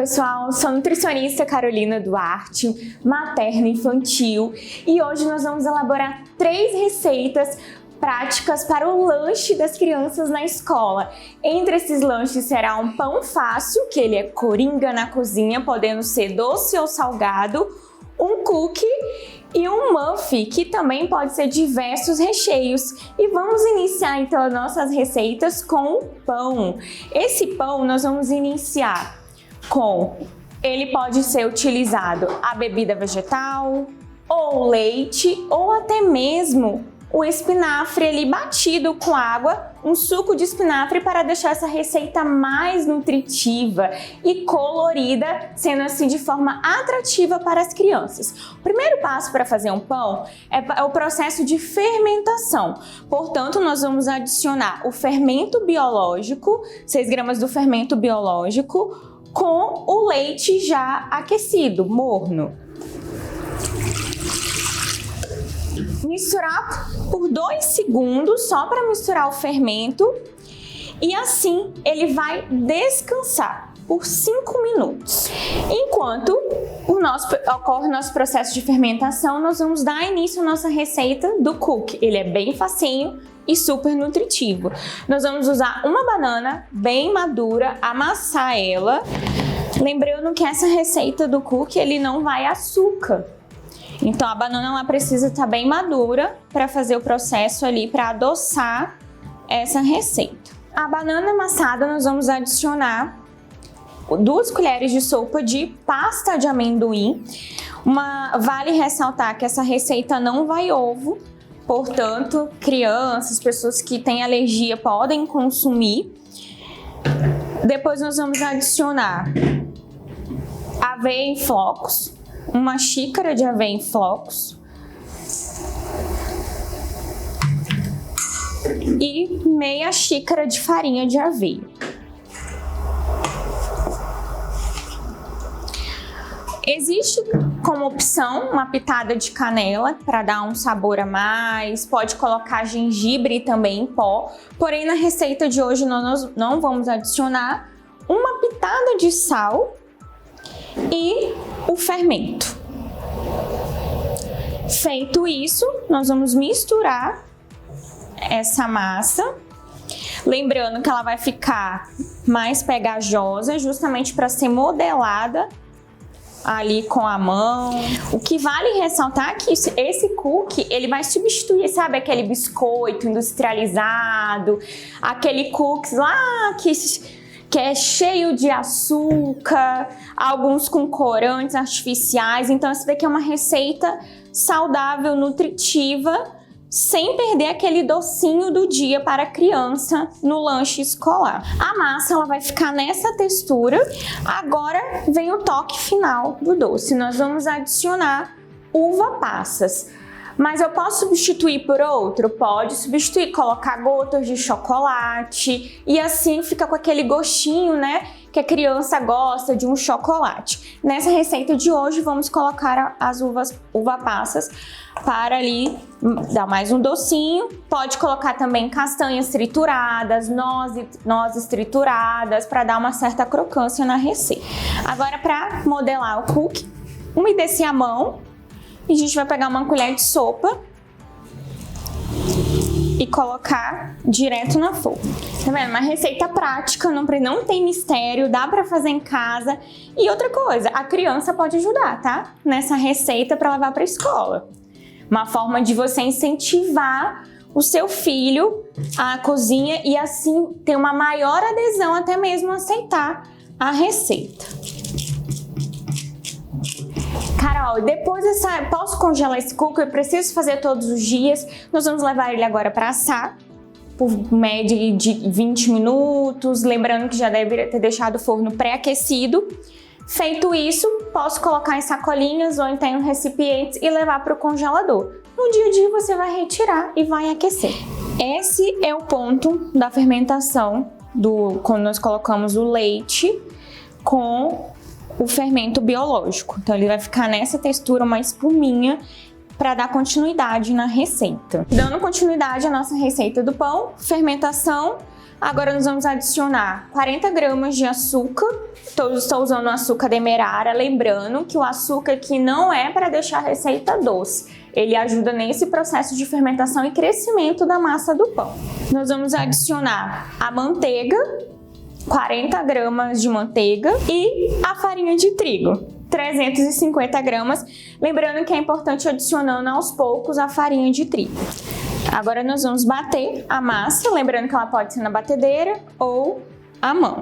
pessoal, sou a nutricionista Carolina Duarte, materno-infantil, e hoje nós vamos elaborar 3 receitas práticas para o lanche das crianças na escola. Entre esses lanches será um pão fácil, que ele é coringa na cozinha, podendo ser doce ou salgado, um cookie e um muffin, que também pode ser diversos recheios. E vamos iniciar então as nossas receitas com o pão. Esse pão nós vamos iniciar ele pode ser utilizado a bebida vegetal, ou leite, ou até mesmo o espinafre ali batido com água, um suco de espinafre para deixar essa receita mais nutritiva e colorida, sendo assim de forma atrativa para as crianças. O primeiro passo para fazer um pão é o processo de fermentação. Portanto, nós vamos adicionar o fermento biológico, 6 gramas do fermento biológico, com o leite já aquecido, morno. Misturar por 2 segundos, só para misturar o fermento, e assim ele vai descansar por 5 minutos. Enquanto ocorre o nosso processo de fermentação, nós vamos dar início à nossa receita do cookie. Ele é bem facinho e super nutritivo. Nós vamos usar uma banana bem madura, amassar ela. Lembrando que essa receita do cookie, ele não vai açúcar. Então a banana ela precisa estar bem madura para fazer o processo ali, para adoçar essa receita. A banana amassada nós vamos adicionar 2 colheres de sopa de pasta de amendoim. Vale ressaltar que essa receita não vai ovo, portanto, crianças, pessoas que têm alergia podem consumir. Depois nós vamos adicionar aveia em flocos, 1 xícara de aveia em flocos e meia xícara de farinha de aveia. Existe como opção uma pitada de canela para dar um sabor a mais, pode colocar gengibre também em pó, porém na receita de hoje nós não vamos adicionar, uma pitada de sal e o fermento. Feito isso, nós vamos misturar essa massa, lembrando que ela vai ficar mais pegajosa, justamente para ser modelada ali com a mão. O que vale ressaltar é que esse cookie, ele vai substituir, sabe, aquele biscoito industrializado, aquele cookies lá que é cheio de açúcar, alguns com corantes artificiais. Então essa daqui é uma receita saudável, nutritiva, sem perder aquele docinho do dia para a criança no lanche escolar. A massa ela vai ficar nessa textura. Agora vem o toque final do doce. Nós vamos adicionar uva passas. Mas eu posso substituir por outro? Pode substituir, colocar gotas de chocolate e assim fica com aquele gostinho, né, que a criança gosta de um chocolate. Nessa receita de hoje vamos colocar as uva passas para ali dar mais um docinho. Pode colocar também castanhas trituradas, nozes trituradas para dar uma certa crocância na receita. Agora, para modelar o cookie, umedecer a mão. E a gente vai pegar uma colher de sopa e colocar direto na forma. Tá vendo? Uma receita prática, não tem mistério, dá pra fazer em casa. E outra coisa, a criança pode ajudar, tá? Nessa receita para levar pra escola. Uma forma de você incentivar o seu filho à cozinha e assim ter uma maior adesão, até mesmo aceitar a receita. Carol, depois posso congelar esse cookie? Eu preciso fazer todos os dias. Nós vamos levar ele agora para assar por média de 20 minutos. Lembrando que já deve ter deixado o forno pré-aquecido. Feito isso, posso colocar em sacolinhas ou então em recipientes e levar para o congelador. No dia a dia você vai retirar e vai aquecer. Esse é o ponto da fermentação quando nós colocamos o leite com o fermento biológico. Então ele vai ficar nessa textura, uma espuminha, para dar continuidade na receita. Dando continuidade à nossa receita do pão, fermentação. Agora nós vamos adicionar 40 gramas de açúcar Estou usando açúcar demerara, lembrando que o açúcar aqui não é para deixar a receita doce. Ele ajuda nesse processo de fermentação e crescimento da massa do pão. Nós vamos adicionar a manteiga, 40 gramas de manteiga, e a farinha de trigo, 350 gramas. Lembrando que é importante adicionando aos poucos a farinha de trigo. Agora nós vamos bater a massa, lembrando que ela pode ser na batedeira ou à mão,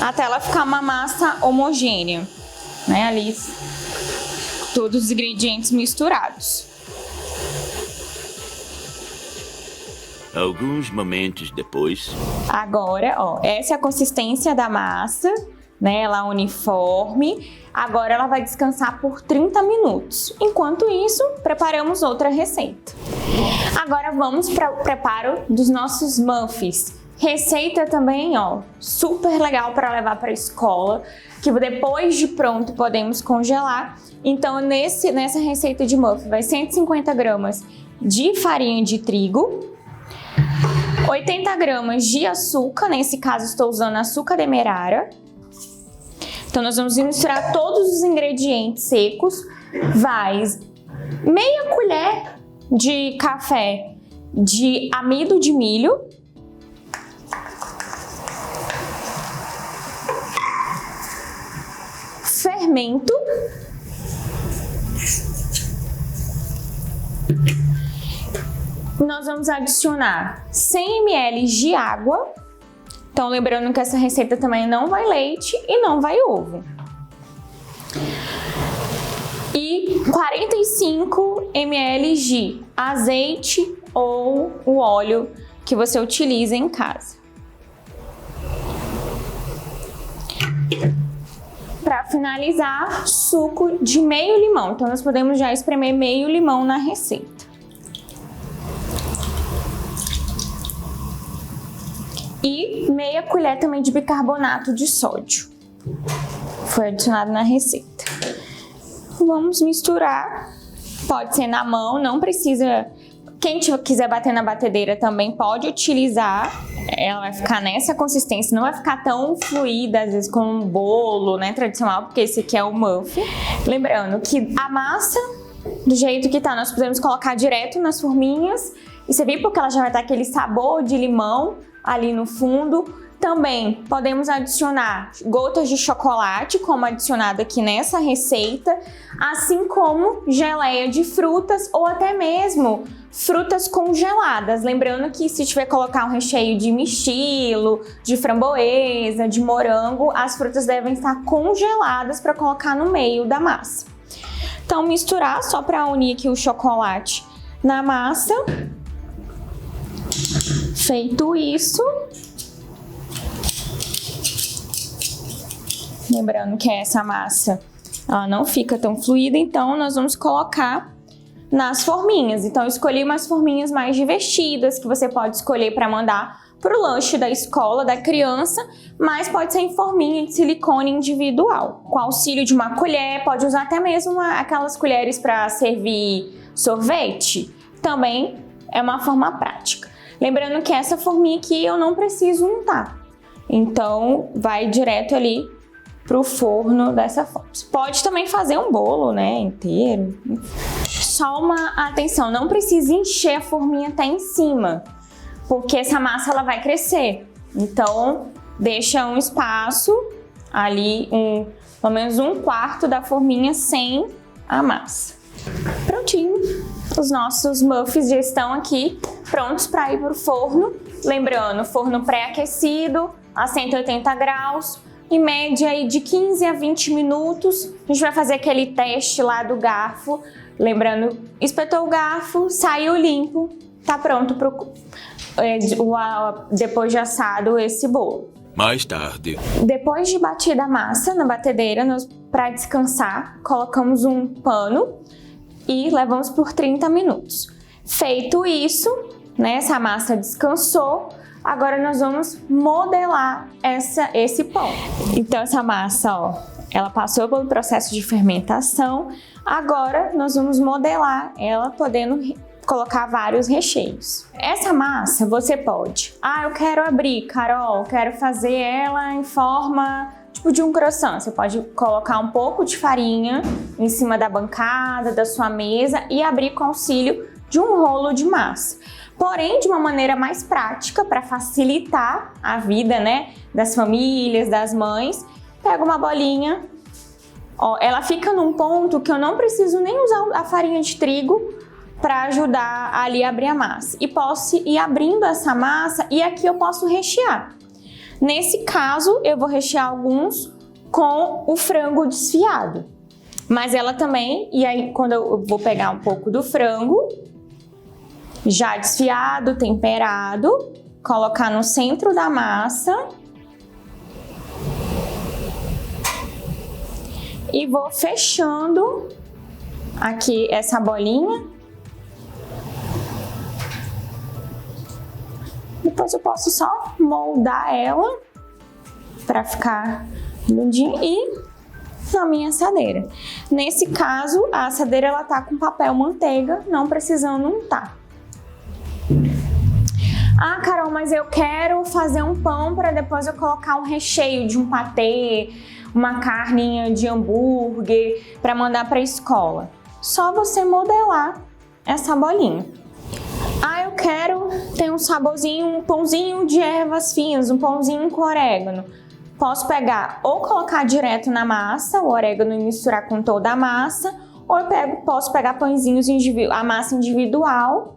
até ela ficar uma massa homogênea, né? Ali todos os ingredientes misturados. Alguns momentos depois. Agora, ó, essa é a consistência da massa, né? Ela é uniforme. Agora ela vai descansar por 30 minutos. Enquanto isso, preparamos outra receita. Agora vamos para o preparo dos nossos muffins. Receita também, ó, super legal para levar para a escola, que depois de pronto podemos congelar. Então nessa receita de muffin vai 150 gramas de farinha de trigo, 80 gramas de açúcar, nesse caso estou usando açúcar demerara. Então nós vamos misturar todos os ingredientes secos. Vai meia colher de café de amido de milho, fermento, nós vamos adicionar 100 ml de água. Então lembrando que essa receita também não vai leite e não vai ovo. E 45 ml de azeite ou o óleo que você utiliza em casa. Para finalizar, suco de meio limão. Então nós podemos já espremer meio limão na receita. E meia colher também de bicarbonato de sódio. Foi adicionado na receita. Vamos misturar. Pode ser na mão, não precisa. Quem quiser bater na batedeira também pode utilizar. Ela vai ficar nessa consistência, não vai ficar tão fluida, às vezes, como um bolo, né, tradicional, porque esse aqui é o muffin. Lembrando que a massa, do jeito que tá, nós podemos colocar direto nas forminhas. E você viu porque ela já vai dar aquele sabor de limão ali no fundo. Também podemos adicionar gotas de chocolate, como adicionado aqui nessa receita, assim como geleia de frutas ou até mesmo frutas congeladas. Lembrando que se tiver colocar um recheio de mirtilo, de framboesa, de morango, as frutas devem estar congeladas para colocar no meio da massa. Então misturar só para unir aqui o chocolate na massa. Feito isso, lembrando que essa massa ela não fica tão fluida, então nós vamos colocar nas forminhas. Então eu escolhi umas forminhas mais divertidas que você pode escolher para mandar para o lanche da escola da criança, mas pode ser em forminha de silicone individual. Com auxílio de uma colher, pode usar até mesmo aquelas colheres para servir sorvete, também é uma forma prática. Lembrando que essa forminha aqui eu não preciso untar, então vai direto ali pro forno dessa forma. Você pode também fazer um bolo, né, inteiro. Só uma atenção, não precisa encher a forminha até em cima, porque essa massa ela vai crescer. Então deixa um espaço ali, pelo menos um quarto da forminha sem a massa. Prontinho. Os nossos muffins já estão aqui prontos para ir para o forno. Lembrando, forno pré-aquecido a 180 graus, em média aí de 15 a 20 minutos. A gente vai fazer aquele teste lá do garfo. Lembrando, espetou o garfo, saiu limpo, tá pronto depois de assado esse bolo. Mais tarde. Depois de batida a massa na batedeira, para descansar, colocamos um pano e levamos por 30 minutos. Feito isso, né, essa massa descansou, agora nós vamos modelar esse pão. Então essa massa, ó, ela passou pelo processo de fermentação, agora nós vamos modelar ela podendo colocar vários recheios. Essa massa você pode, eu quero abrir, Carol, quero fazer ela em forma tipo de um croissant. Você pode colocar um pouco de farinha em cima da bancada, da sua mesa e abrir com auxílio de um rolo de massa. Porém, de uma maneira mais prática, para facilitar a vida, né, das famílias, das mães, pega uma bolinha, ela fica num ponto que eu não preciso nem usar a farinha de trigo para ajudar ali a abrir a massa. E posso ir abrindo essa massa e aqui eu posso rechear. Nesse caso, eu vou rechear alguns com o frango desfiado. Mas ela também, e aí quando eu vou pegar um pouco do frango, já desfiado, temperado, colocar no centro da massa e vou fechando aqui essa bolinha. Depois eu posso só moldar ela para ficar redondinho e na minha assadeira. Nesse caso, a assadeira ela tá com papel manteiga, não precisando untar. Carol, mas eu quero fazer um pão para depois eu colocar um recheio de um patê, uma carninha de hambúrguer para mandar para a escola. Só você modelar essa bolinha. Eu quero ter um saborzinho, um pãozinho de ervas finas, um pãozinho com orégano. Posso pegar ou colocar direto na massa, o orégano e misturar com toda a massa, ou posso pegar pãezinhos, a massa individual,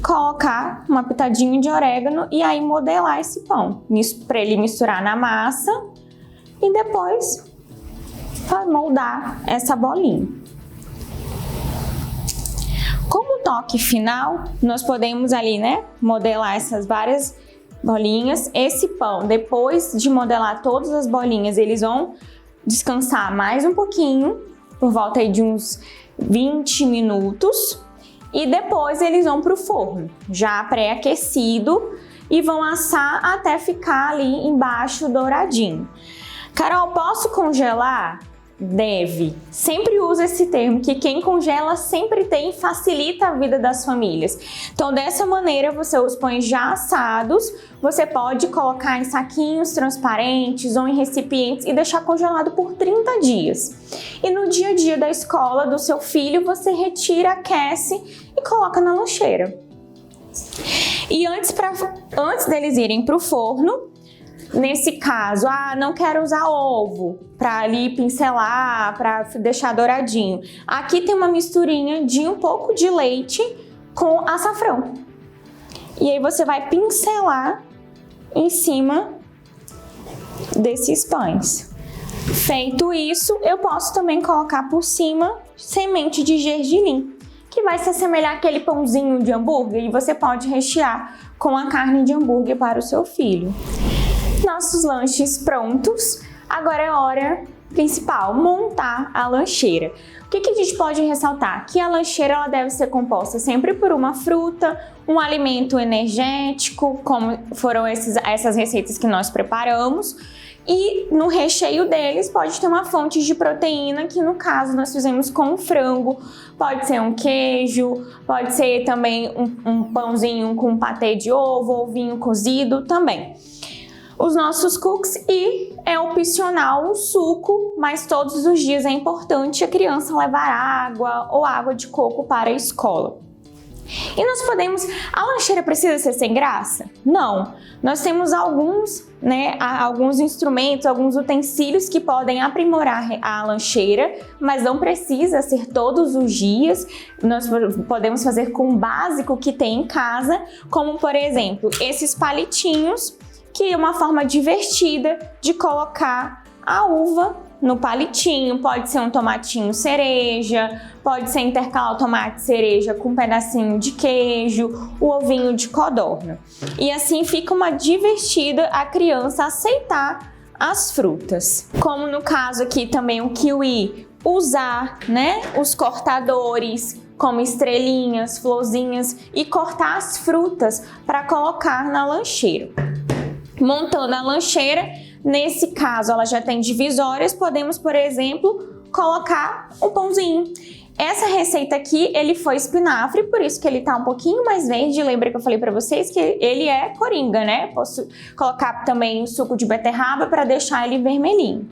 colocar uma pitadinha de orégano e aí modelar esse pão, para ele misturar na massa e depois moldar essa bolinha. Como toque final, nós podemos ali, né, modelar essas várias bolinhas. Esse pão, depois de modelar todas as bolinhas, eles vão descansar mais um pouquinho, por volta aí de uns 20 minutos. E depois eles vão para o forno, já pré-aquecido, e vão assar até ficar ali embaixo douradinho. Carol, posso congelar? Deve. Sempre usa esse termo, que quem congela sempre tem e facilita a vida das famílias. Então, dessa maneira, você os põe já assados, você pode colocar em saquinhos transparentes ou em recipientes e deixar congelado por 30 dias. E no dia a dia da escola do seu filho, você retira, aquece e coloca na lancheira. E antes deles irem para o forno, nesse caso, não quero usar ovo para ali pincelar, para deixar douradinho. Aqui tem uma misturinha de um pouco de leite com açafrão. E aí você vai pincelar em cima desses pães. Feito isso, eu posso também colocar por cima semente de gergelim, que vai se assemelhar àquele pãozinho de hambúrguer, e você pode rechear com a carne de hambúrguer para o seu filho. Nossos lanches prontos, agora é a hora principal, montar a lancheira. O que a gente pode ressaltar? Que a lancheira ela deve ser composta sempre por uma fruta, um alimento energético, como foram essas receitas que nós preparamos, e no recheio deles pode ter uma fonte de proteína, que no caso nós fizemos com frango, pode ser um queijo, pode ser também um pãozinho com patê de ovo, ovinho cozido também. Os nossos cookies, e é opcional um suco, mas todos os dias é importante a criança levar água ou água de coco para a escola. E nós podemos... A lancheira precisa ser sem graça? Não. Nós temos alguns instrumentos, alguns utensílios que podem aprimorar a lancheira, mas não precisa ser todos os dias. Nós podemos fazer com o básico que tem em casa, como por exemplo, esses palitinhos, que é uma forma divertida de colocar a uva no palitinho. Pode ser um tomatinho cereja, pode ser intercalar o tomate cereja com um pedacinho de queijo, o ovinho de codorna. E assim fica uma divertida a criança aceitar as frutas. Como no caso aqui também o kiwi, usar, os cortadores como estrelinhas, florzinhas, e cortar as frutas para colocar na lancheira. Montando a lancheira, nesse caso ela já tem divisórias, podemos, por exemplo, colocar um pãozinho. Essa receita aqui, ele foi espinafre, por isso que ele tá um pouquinho mais verde. Lembra que eu falei pra vocês que ele é coringa, né? Posso colocar também suco de beterraba para deixar ele vermelhinho.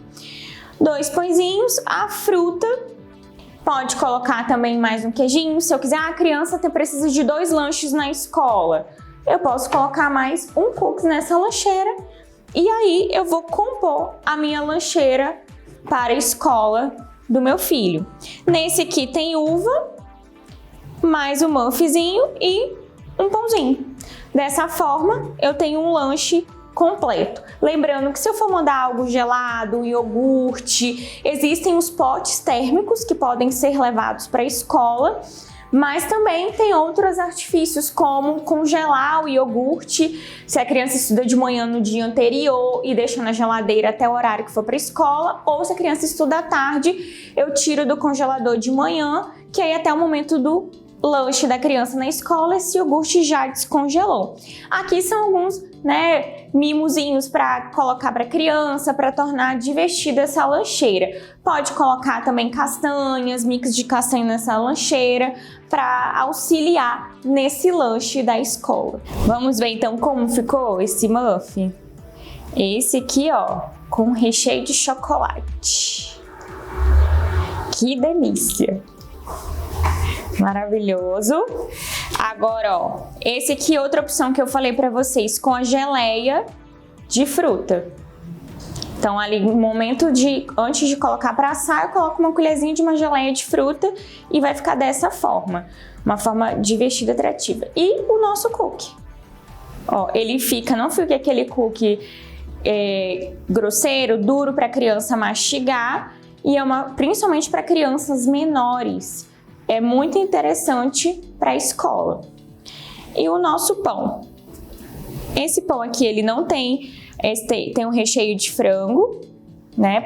2 pãezinhos, a fruta. Pode colocar também mais um queijinho. Se eu quiser, a criança precisa de 2 lanches na escola. Eu posso colocar mais um cookie nessa lancheira. E aí eu vou compor a minha lancheira para a escola do meu filho. Nesse aqui tem uva, mais um muffzinho e um pãozinho. Dessa forma, eu tenho um lanche completo. Lembrando que se eu for mandar algo gelado, iogurte, existem os potes térmicos que podem ser levados para a escola, mas também tem outros artifícios, como congelar o iogurte, se a criança estuda de manhã no dia anterior e deixa na geladeira até o horário que for para a escola, ou se a criança estuda à tarde, eu tiro do congelador de manhã, que aí até o momento do lanche da criança na escola, esse iogurte já descongelou. Aqui são alguns, mimozinhos para colocar para criança, para tornar divertida essa lancheira. Pode colocar também castanhas, mix de castanha nessa lancheira, para auxiliar nesse lanche da escola. Vamos ver então como ficou esse muffin? Esse aqui, ó, com recheio de chocolate. Que delícia! Maravilhoso. Agora, ó, esse aqui é outra opção que eu falei pra vocês, com a geleia de fruta. Então, ali no momento antes de colocar pra assar, eu coloco uma colherzinha de uma geleia de fruta e vai ficar dessa forma. Uma forma divertida, atrativa. E o nosso cookie. Ó, ele não fica aquele cookie grosseiro, duro pra criança mastigar. E principalmente para crianças menores. É muito interessante para a escola. E o nosso pão. Esse pão aqui, ele não tem um recheio de frango,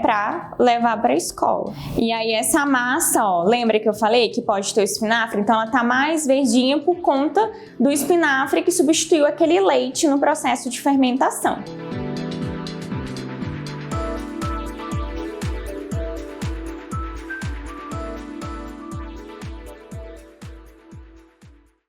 para levar para a escola. E aí essa massa, ó, lembra que eu falei que pode ter o espinafre? Então ela tá mais verdinha por conta do espinafre que substituiu aquele leite no processo de fermentação.